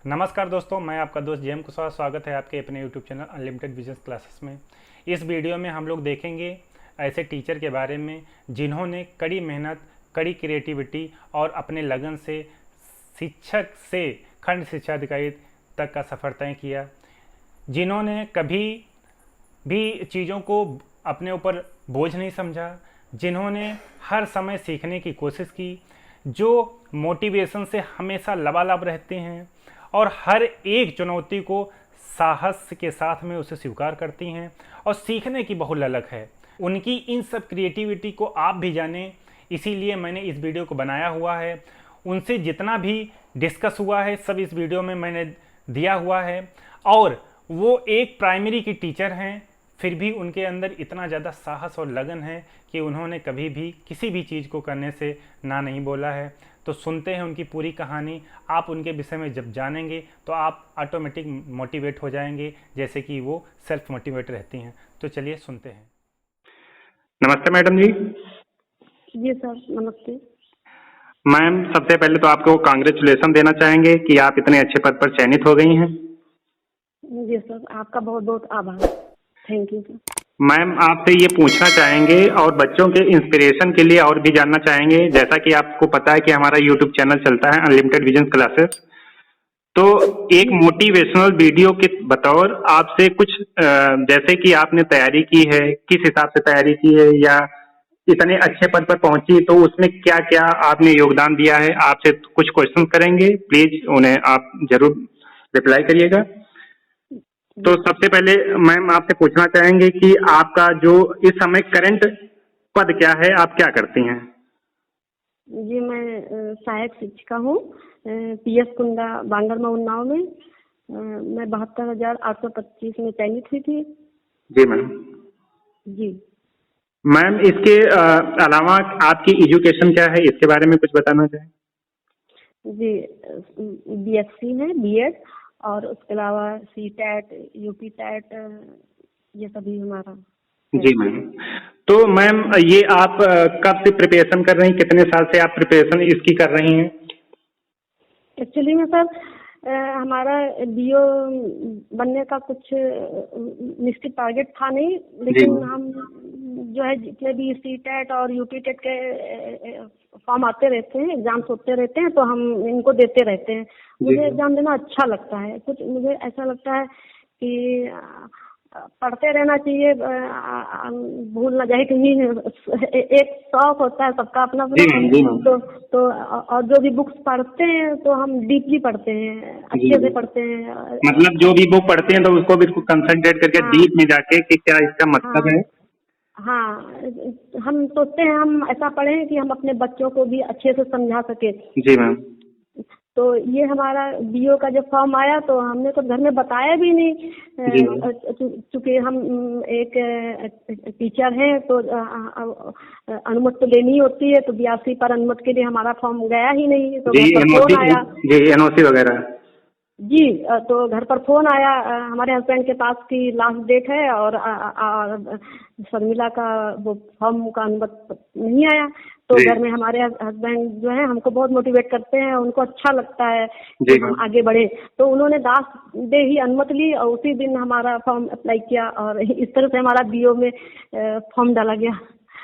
नमस्कार दोस्तों, मैं आपका दोस्त जेएम कुशवाहा। स्वागत है आपके अपने YouTube channel unlimited business classes में। इस वीडियो में हम लोग देखेंगे ऐसे टीचर के बारे में जिन्होंने कड़ी मेहनत, कड़ी क्रिएटिविटी और अपने लगन से शिक्षक से खंड शिक्षा अधिकारी तक का सफ़र तय किया, जिन्होंने कभी भी चीज़ों को अपने ऊपर बोझ नहीं समझा, जिन्होंने हर समय सीखने की कोशिश की, जो मोटिवेशन से हमेशा लबालब रहते हैं और हर एक चुनौती को साहस के साथ में उसे स्वीकार करती हैं और सीखने की बहुत ललक है। उनकी इन सब क्रिएटिविटी को आप भी जानें, इसीलिए मैंने इस वीडियो को बनाया हुआ है। उनसे जितना भी डिस्कस हुआ है सब इस वीडियो में मैंने दिया हुआ है। और वो एक प्राइमरी की टीचर हैं, फिर भी उनके अंदर इतना ज़्यादा साहस और लगन है कि उन्होंने कभी भी किसी भी चीज़ को करने से ना नहीं बोला है। तो सुनते हैं उनकी पूरी कहानी। आप उनके विषय में जब जानेंगे तो आप ऑटोमेटिक मोटिवेट हो जाएंगे, जैसे कि वो सेल्फ मोटिवेट रहती हैं। तो चलिए सुनते हैं। नमस्ते मैडम जी। जी सर, नमस्ते। मैम, सबसे पहले तो आपको कांग्रेचुलेसन देना चाहेंगे कि आप इतने अच्छे पद पर चयनित हो गई हैं। जी सर, आपका बहुत बहुत आभार। Thank you sir. मैम, आपसे ये पूछना चाहेंगे और बच्चों के इंस्पिरेशन के लिए और भी जानना चाहेंगे। जैसा कि आपको पता है कि हमारा यूट्यूब चैनल चलता है अनलिमिटेड विजन क्लासेस, तो एक मोटिवेशनल वीडियो के बतौर आपसे कुछ जैसे कि आपने तैयारी की है, किस हिसाब से तैयारी की है या इतने अच्छे पद पर पहुंची, तो उसमें क्या क्या आपने योगदान दिया है, आपसे कुछ क्वेश्चन करेंगे। प्लीज उन्हें आप जरूर रिप्लाई करिएगा। तो सबसे पहले मैम आपसे पूछना चाहेंगे कि आपका जो इस समय करंट पद क्या है, आप क्या करती हैं? जी, मैं सहायक शिक्षिका हूँ पीएस कुंडा बांगरमऊ उन्नाव में। मैं 72,825 में चयनित हुई थी। जी मैम। जी मैम, इसके अलावा आपकी एजुकेशन क्या है, इसके बारे में कुछ बताना चाहें? जी, बीएससी है, बीएड, और उसके अलावा सीटेट, यूपी टेट, ये सभी हमारा है। जी मैम। तो मैम, ये आप कब से प्रिपरेशन कर रही हैं, कितने साल से आप प्रिपरेशन इसकी कर रही हैं? एक्चुअली में सर हमारा बीओ बनने का कुछ निश्चित टारगेट था नहीं, लेकिन हम जो है जितने भी सीटेट और यूपी टेट के फॉर्म आते रहते हैं, एग्जाम्स होते रहते हैं, तो हम इनको देते रहते हैं। मुझे एग्जाम देना अच्छा लगता है। कुछ मुझे ऐसा लगता है कि पढ़ते रहना चाहिए, भूल ना जाए कहीं। एक शौक होता है सबका अपना अपना। तो और जो भी बुक्स पढ़ते हैं तो हम डीपली पढ़ते हैं, अच्छे से पढ़ते हैं। मतलब जो भी बुक पढ़ते हैं तो उसको बिल्कुल कंसंट्रेट करके डीप में जाके कि क्या इसका मतलब है। हाँ, हम सोचते हैं हम ऐसा पढ़ें कि हम अपने बच्चों को भी अच्छे से समझा सके। जी मैम। तो ये हमारा बीओ का जब फॉर्म आया तो हमने तो घर में बताया भी नहीं, चूँकि हम एक टीचर हैं तो अनुमति तो लेनी होती है। तो बीआरसी पर अनुमति के लिए हमारा फॉर्म गया ही नहीं। तो घर पर फोन आया। जी, एनओसी वगैरह। जी, तो घर पर फोन आया हमारे हस्बैंड के पास की लास्ट डेट है और शर्मिला का वो फॉर्म का अनुमति नहीं आया। तो घर में हमारे हस्बैंड जो है हमको बहुत मोटिवेट करते हैं, उनको अच्छा लगता है कि हम आगे बढ़े। तो उन्होंने लास्ट डे ही अनुमति ली और उसी दिन हमारा फॉर्म अप्लाई किया और इस तरह से हमारा बीओ में फॉर्म डाला गया।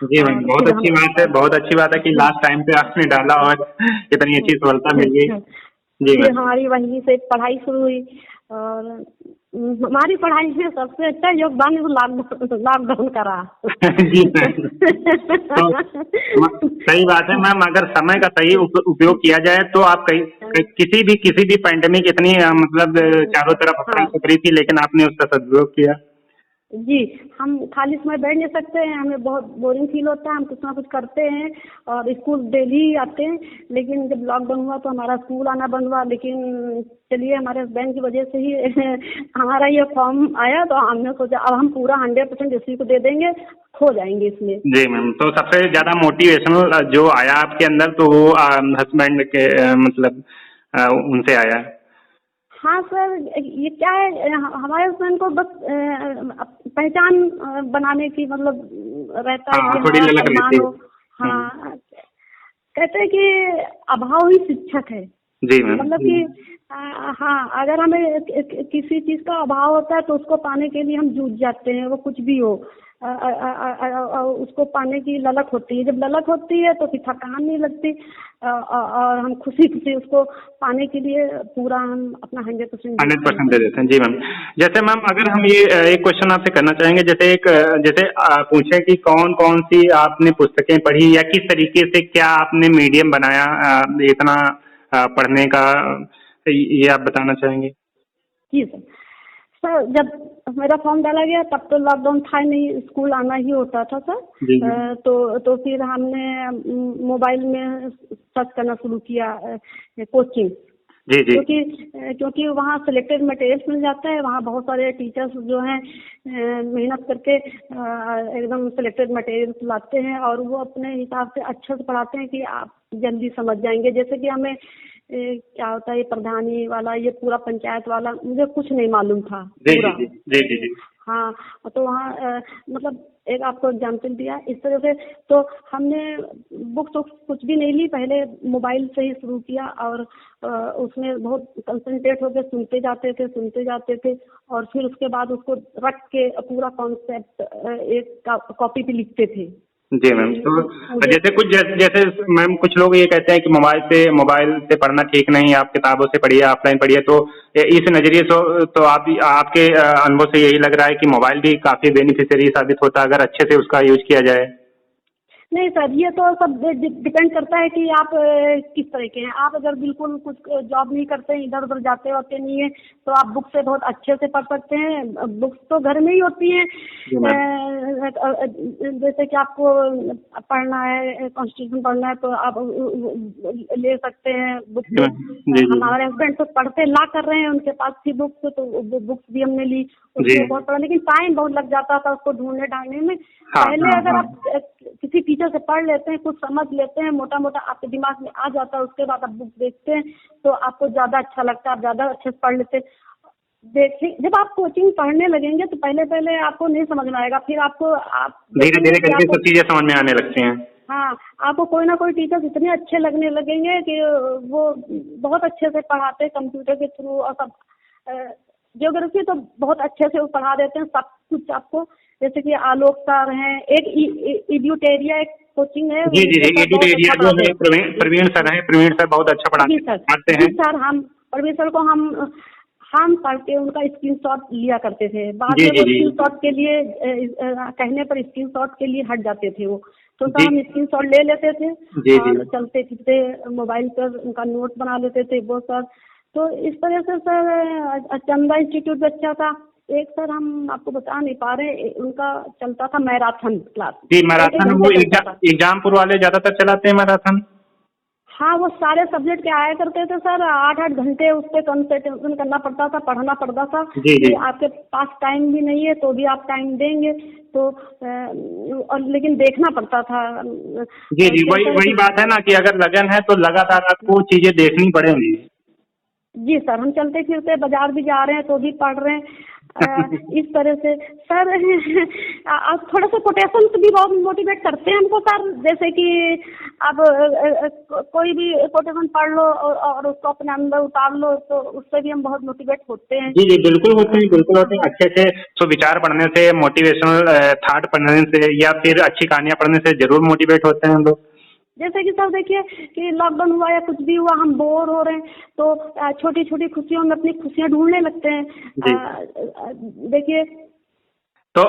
जी मैम, बहुत अच्छी बात है, बहुत अच्छी बात है कि लास्ट टाइम पे आपने डाला और इतनी अच्छी सफलता मिल गई। फिर हमारी वहीं से पढ़ाई शुरू हुई और हमारी पढ़ाई में सबसे अच्छा योगदान लॉकडाउन का रहा। जी मैम, तो सही बात है मैम। अगर समय का सही उपयोग किया जाए तो आप किसी भी पैंडेमिक इतनी मतलब चारों तरफ अफरा तफरी थी, लेकिन आपने उसका सदुपयोग किया। जी, हम खाली समय बैठ नहीं सकते हैं, हमें बहुत बोरिंग फील होता है। हम कुछ ना कुछ करते हैं और स्कूल डेली आते हैं। लेकिन जब लॉकडाउन हुआ तो हमारा स्कूल आना बंद हुआ। लेकिन चलिए, हमारे हस्बैंड की वजह से ही हमारा ये फॉर्म आया। तो हमने सोचा अब हम पूरा 100% इसी को दे देंगे, हो जाएंगे इसमें। जी मैम, तो सबसे ज्यादा मोटिवेशनल जो आया आपके अंदर तो वो हस्बैंड के मतलब उनसे आया। हाँ सर, ये क्या है, हमारे हस्बैंड को बस पहचान बनाने की मतलब रहता है कि हमारा सम्मान हो। हाँ, कहते हैं कि अभाव ही शिक्षक है। जी मैम। मतलब कि हाँ, अगर हमें किसी चीज का अभाव होता है तो उसको पाने के लिए हम जूझ जाते हैं, वो कुछ भी हो। उसको पाने की ललक होती है, जब ललक होती है तो फिर थकान नहीं लगती। और हम खुशी खुशी उसको पाने के लिए पूरा हम अपना 100% देते हैं। 100% दे देते हैं। जी मैम। जैसे मैम अगर हम ये एक क्वेश्चन आपसे करना चाहेंगे, जैसे जैसे पूछे कि कौन कौन सी आपने पुस्तकें पढ़ी या किस तरीके से क्या आपने मीडियम बनाया इतना पढ़ने का, ये आप बताना चाहेंगे? जी सर। सर जब मेरा फॉर्म डाला गया तब तो लॉकडाउन था नहीं, स्कूल आना ही होता था सर। जी जी तो फिर हमने मोबाइल में सर्च करना शुरू किया कोचिंग। जी जी क्योंकि वहाँ सिलेक्टेड मटेरियल्स मिल जाता है, वहाँ बहुत सारे टीचर्स जो हैं मेहनत करके एकदम सिलेक्टेड मटेरियल्स लाते हैं और वो अपने हिसाब से अच्छे से पढ़ाते हैं कि आप जल्दी समझ जाएंगे। जैसे कि हमें क्या होता है ये प्रधानी वाला, ये पूरा पंचायत वाला, मुझे कुछ नहीं मालूम था जी पूरा। जी जी जी जी हाँ, तो वहाँ मतलब एक आपको एग्जाम्पल दिया इस तरह से। तो हमने बुक तो कुछ भी नहीं ली, पहले मोबाइल से ही शुरू किया और उसमें बहुत कंसंट्रेट होकर सुनते जाते थे और फिर उसके बाद उसको रख के पूरा कॉन्सेप्ट एक कॉपी पे लिखते थे। जी मैम। तो जैसे जैसे मैम कुछ लोग ये कहते हैं कि मोबाइल से पढ़ना ठीक नहीं है, आप किताबों से पढ़िए, ऑफलाइन पढ़िए, तो इस नजरिए से तो आपके अनुभव से यही लग रहा है कि मोबाइल भी काफी बेनिफिशियरी साबित होता है अगर अच्छे से उसका यूज किया जाए। नहीं सर, ये तो सब डिपेंड करता है कि आप किस तरह के हैं। आप अगर बिल्कुल कुछ जॉब नहीं करते हैं, इधर उधर जाते होते नहीं है, तो आप बुक से बहुत अच्छे से पढ़ सकते हैं। बुक्स तो घर में ही होती हैं। जैसे कि आपको पढ़ना है, कॉन्स्टिट्यूशन पढ़ना है, तो आप ले सकते हैं बुक। हमारे हस्बैंड तो पढ़ते ला कर रहे हैं, उनके पास थी बुक्स, तो वो बुक्स भी हमने ली, उसमें बहुत पढ़ा, लेकिन टाइम बहुत लग जाता था उसको ढूंढने ढांढने में। पहले अगर आप किसी टीचर से पढ़ लेते हैं, कुछ समझ लेते हैं, मोटा मोटा आपके दिमाग में आ जाता है, उसके बाद आप बुक देखते हैं तो आपको ज्यादा अच्छा लगता है, आप ज्यादा अच्छे से पढ़ लेते हैं। देखिए, जब आप कोचिंग पढ़ने लगेंगे तो पहले पहले आपको नहीं समझ में आएगा, फिर आप धीरे धीरे करके सब चीजें समझ में आने लगती हैं। हाँ, आपको कोई ना कोई टीचर इतने अच्छे लगने लगेंगे कि वो बहुत अच्छे से पढ़ाते हैं कंप्यूटर के थ्रू, और सब ज्योग्राफी तो बहुत अच्छे से वो पढ़ा देते हैं सब कुछ आपको। जैसे कि आलोक सर हैं, एक इड्यूटेरिया एक कोचिंग है। जी जी जी एरिया जो है प्रवीण सर हैं, प्रवीण सर बहुत अच्छा पढ़ाते हैं। सर, हम प्रवीण सर को हम पढ़ के उनका स्क्रीनशॉट लिया करते थे। बाद में वो स्क्रीनशॉट के लिए कहने पर स्क्रीनशॉट के लिए हट जाते थे वो, तो सर हम स्क्रीनशॉट ले लेते थे और चलते फिरते मोबाइल पर उनका नोट बना लेते थे वो सर। तो इस तरह से सर चंदा इंस्टीट्यूट भी अच्छा था। एक सर हम आपको बता नहीं पा रहे, उनका चलता था मैराथन क्लास। जी मैराथन, वो एग्जामपुर वाले ज्यादातर चलाते हैं मैराथन। हाँ, वो सारे सब्जेक्ट के आया करते थे सर, 8-8 घंटे उस पर कंसंट्रेशन करना पड़ता था, पढ़ना पड़ता था। कि आपके पास टाइम भी नहीं है तो भी आप टाइम देंगे, तो और लेकिन देखना पड़ता था। जी जी वही बात है ना कि अगर लगन है तो लगातार आपको चीजें देखनी पड़ेंगी। जी सर, हम चलते फिरते बाजार भी जा रहे हैं तो भी पढ़ रहे हैं। इस तरह से सर थोड़ा सा कोटेशन भी बहुत मोटिवेट करते हैं हमको सर। जैसे कि अब कोई भी कोटेशन पढ़ लो और उसको अपने अंदर उतार लो, तो उससे भी हम बहुत मोटिवेट होते हैं। जी जी बिल्कुल होते हैं, बिल्कुल होते हैं। अच्छे से सुविचार पढ़ने से, मोटिवेशनल थॉट पढ़ने से या फिर अच्छी कहानियां पढ़ने से जरूर मोटिवेट होते हैं हम लोग। जैसे कि सर देखिए कि लॉकडाउन हुआ या कुछ भी हुआ, हम बोर हो रहे हैं तो छोटी छोटी खुशियों में अपनी खुशियां ढूंढने लगते हैं। देखिए तो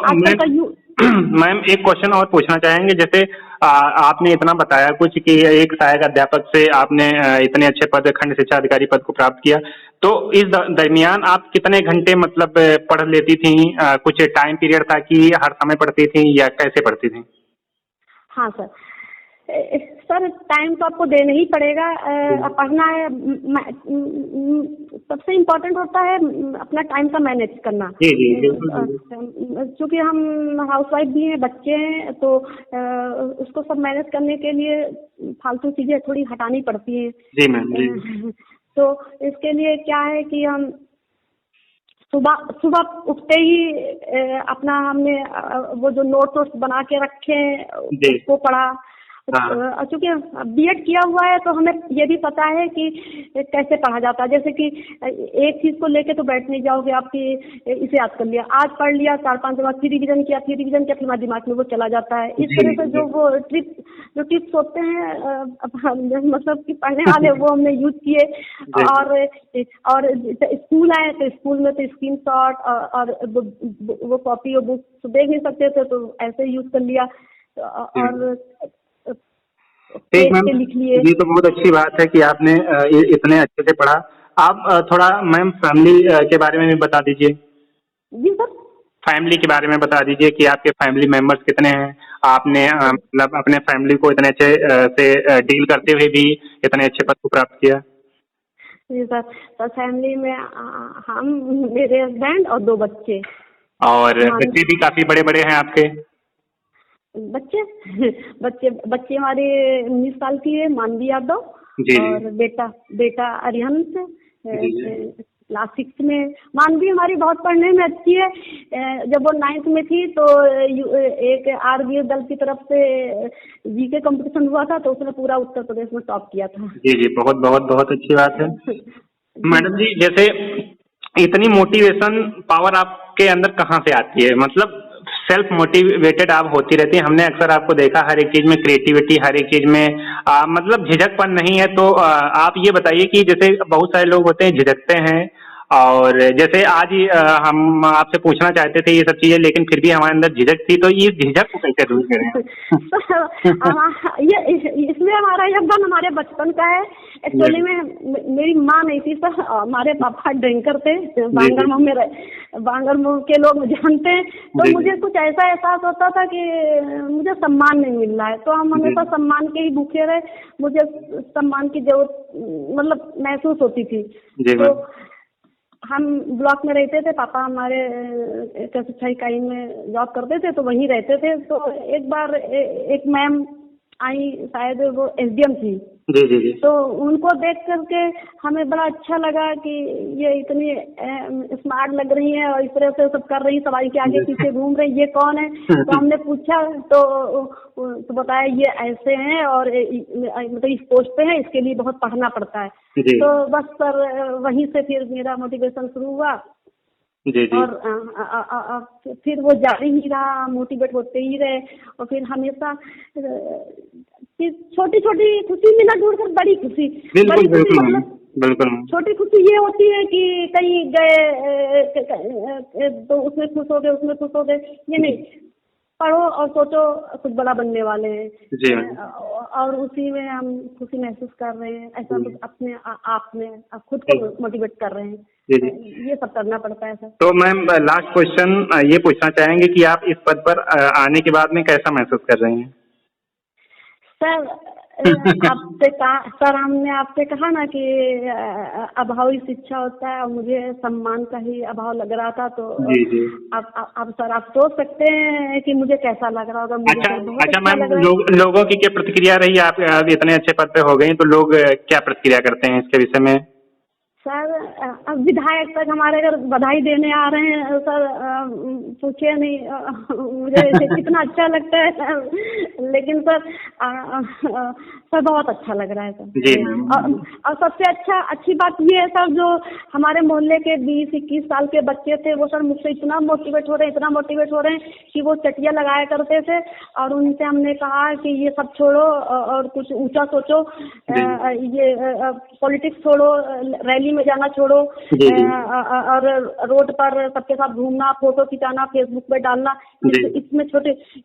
मैम एक क्वेश्चन और पूछना चाहेंगे। जैसे आपने इतना बताया कुछ कि एक सहायक अध्यापक से आपने इतने अच्छे पद, खंड शिक्षा अधिकारी पद को प्राप्त किया, तो इस दरमियान आप कितने घंटे मतलब पढ़ लेती थी? कुछ टाइम पीरियड था कि हर समय पढ़ती थी या कैसे पढ़ती थी? हाँ सर, सर टाइम तो आपको देना ही पड़ेगा। पढ़ना है, सबसे इम्पोर्टेंट होता है अपना टाइम का मैनेज करना। क्योंकि हम हाउसवाइफ भी हैं, बच्चे हैं, तो उसको सब मैनेज करने के लिए फालतू चीजें थोड़ी हटानी पड़ती हैं। जी मैम। तो इसके लिए क्या है कि हम सुबह उठते ही अपना हमने वो जो नोट्स बना के रखे उसको पढ़ा, हाँ। चूंकि बीएड किया हुआ है तो हमें ये भी पता है कि कैसे पढ़ा जाता है। जैसे कि एक चीज को लेके तो बैठ नहीं जाओगे आपकी, इसे याद कर लिया, आज पढ़ लिया, 4-5 दिन बाद फिर रिवीजन किया, फिर तुम्हारे दिमाग में वो चला जाता है। इस तरह से जो टिप्स होते हैं मतलब कि पढ़ने वाले वो हमने यूज किए। और स्कूल आए तो स्कूल में तो स्क्रीन शॉट और वो कॉपी और बुक तो देख नहीं सकते थे, तो ऐसे यूज कर लिया और ठीक मैम, लिख लिए। ये तो बहुत अच्छी बात है कि आपने इतने अच्छे से पढ़ा। आप थोड़ा मैम फैमिली के बारे में भी बता दीजिए। जी सर। फैमिली के बारे में बता दीजिए कि आपके फैमिली मेंबर्स कितने हैं। आपने मतलब अपने फैमिली को इतने अच्छे से डील करते हुए भी इतने अच्छे पद को प्राप्त किया। जी सर, तो फैमिली में हम, मेरे हस्बैंड और 2 बच्चे। और बच्चे भी काफी बड़े बड़े हैं आपके। बच्चे बच्चे बच्चे हमारे 19 साल की है, मानवी यादव। जी। और बेटा अरिहंत जी। क्लास 6 में। मानवी हमारी बहुत पढ़ने में अच्छी है। जब वो 9th में थी तो एक आरबीएस दल की तरफ से जीके कंपटीशन हुआ था, तो उसने पूरा उत्तर प्रदेश में टॉप किया था। जी जी, बहुत बहुत बहुत अच्छी बात है। मैडम जी, जैसे इतनी मोटिवेशन पावर आपके अंदर कहाँ से आती है? मतलब सेल्फ मोटिवेटेड आप होती रहती हैं। हमने अक्सर आपको देखा हर एक चीज में क्रिएटिविटी, हर एक चीज में मतलब झिझकपन नहीं है। तो आप ये बताइए कि जैसे बहुत सारे लोग होते हैं झिझकते हैं, और जैसे आज ही हम आपसे पूछना चाहते थे ये सब चीजें, लेकिन फिर भी हमारे अंदर झिझक थी, तो ये झिझक को कैसे दूर करें? ये इसमें हमारा योगदान हमारे बचपन का है। एक्चुअली में मेरी माँ नहीं थी सर, हमारे पापा ड्रिंकर थे। बांगरमऊ के लोग जानते हैं। तो मुझे कुछ ऐसा एहसास होता था कि मुझे सम्मान नहीं मिल रहा है, तो हम हमेशा सम्मान के ही भूखे रहे। मुझे सम्मान की जरूरत मतलब महसूस होती थी। तो हम ब्लॉक में रहते थे, पापा हमारे शिक्षा इकाई में जॉब करते थे, तो वहीं रहते थे। तो एक बार एक मैम आई, शायद वो एसडीएम थी। जी जी जी। तो उनको देख करके हमें बड़ा अच्छा लगा कि ये इतनी स्मार्ट लग रही है और इस तरह से सब कर रही, सवारी के आगे पीछे घूम रही, ये कौन है? तो हमने पूछा तो बताया ये ऐसे हैं और मतलब इस पोस्ट पे है, इसके लिए बहुत पढ़ना पड़ता है। तो बस सर वहीं से फिर मेरा मोटिवेशन शुरू हुआ। जी जी। और फिर वो जारी ही रहा, मोटिवेट होते ही रहे। और फिर हमेशा छोटी छोटी खुशी में ना ढूंढकर बड़ी खुशी, बड़ी खुशी मतलब बिल्कुल छोटी खुशी ये होती है कि कहीं गए तो उसमें खुश हो गए, उसमें खुश हो गए, ये नहीं। पढ़ो और सोचो कुछ बड़ा बनने वाले हैं जी। और उसी में हम खुशी महसूस कर रहे हैं। ऐसा कुछ अपने आप में खुद को मोटिवेट कर रहे हैं। जी। ये सब करना पड़ता है सर। तो मैम लास्ट क्वेश्चन ये पूछना चाहेंगे कि आप इस पद पर आने के बाद में कैसा महसूस कर रही हैं? सर आपसे कहा, सर हमने आपसे कहा ना कि अभावी शिक्षा होता है और मुझे सम्मान का ही अभाव लग रहा था। तो जी जी। अब सर आप सोच सकते हैं कि मुझे कैसा लग रहा होगा। मुझे अच्छा मैम, लोगों की क्या प्रतिक्रिया रही? आप इतने अच्छे पद पे हो गई, तो लोग क्या प्रतिक्रिया करते हैं इसके विषय में? सर विधायक तक हमारे घर बधाई देने आ रहे हैं सर। पूछिए नहीं मुझे कितना अच्छा लगता है। लेकिन सर बहुत अच्छा लग रहा है सर जी। और सबसे अच्छी बात ये है सर, जो हमारे मोहल्ले के 20-21 साल के बच्चे थे वो सर मुझसे इतना मोटिवेट हो रहे हैं कि वो चटिया लगाया करते थे। और उनसे हमने कहा कि ये सब छोड़ो और कुछ ऊंचा सोचो, ये पॉलिटिक्स छोड़ो, रैली में जाना छोड़ो, और रोड पर सबके साथ घूमना, फोटो खिंचाना, फेसबुक पे डालना,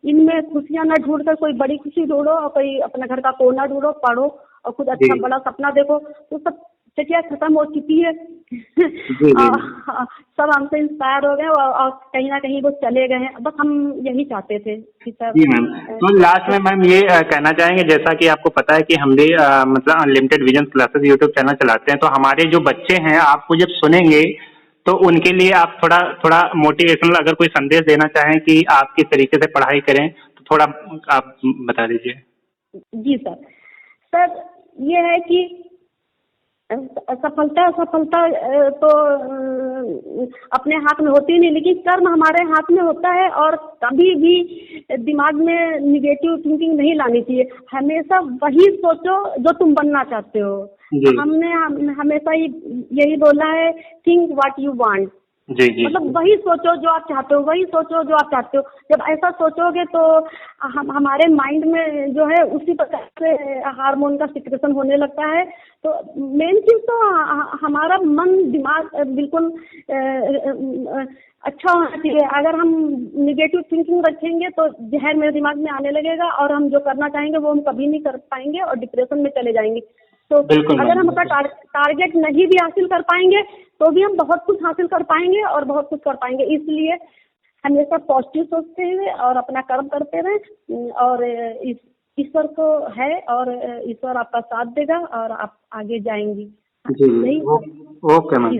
इनमें खुशियां न ढूंढ कर कोई बड़ी खुशी ढूंढो और कोई अपने घर का कोना ढूंढो, पढ़ो और खुद अच्छा बड़ा सपना देखो। तो सब चटिया खत्म हो चुकी है। सब हमसे इंस्पायर हो गए और कहीं ना कहीं वो चले गए हैं। बस हम यही चाहते थे कि सर। जी मैम, तो लास्ट में मैम ये कहना चाहेंगे, जैसा कि आपको पता है कि हम भी मतलब unlimited vision classes YouTube channel चलाते हैं, तो हमारे जो बच्चे हैं आपको जब सुनेंगे तो उनके लिए आप थोड़ा मोटिवेशनल अगर कोई संदेश देना चाहें कि आप किस तरीके से पढ़ाई करें, तो थोड़ा आप बता दीजिए। जी सर ये है कि सफलता सफलता तो अपने हाथ में होती नहीं, लेकिन कर्म हमारे हाथ में होता है। और कभी भी दिमाग में निगेटिव थिंकिंग नहीं लानी चाहिए। हमेशा वही सोचो जो तुम बनना चाहते हो। हमने हमेशा यही बोला है, थिंक व्हाट यू वांट। जी। मतलब वही सोचो जो आप चाहते हो, वही सोचो जो आप चाहते हो। जब ऐसा सोचोगे तो हमारे माइंड में जो है उसी प्रकार से हार्मोन का सिक्रेशन होने लगता है। तो मेन चीज तो हमारा मन दिमाग बिल्कुल अच्छा होना चाहिए। अगर हम निगेटिव थिंकिंग रखेंगे तो जहर मेरे दिमाग में आने लगेगा, और हम जो करना चाहेंगे वो हम कभी नहीं कर पाएंगे और डिप्रेशन में चले जाएंगे। तो अगर हम अपना टारगेट नहीं भी हासिल कर पाएंगे तो भी हम बहुत कुछ हासिल कर पाएंगे और बहुत कुछ कर पाएंगे। इसलिए हमेशा पॉजिटिव सोचते हुए और अपना कर्म करते रहें, और ईश्वर को है और ईश्वर आपका साथ देगा और आप आगे जाएंगी। जी, ओके मैम।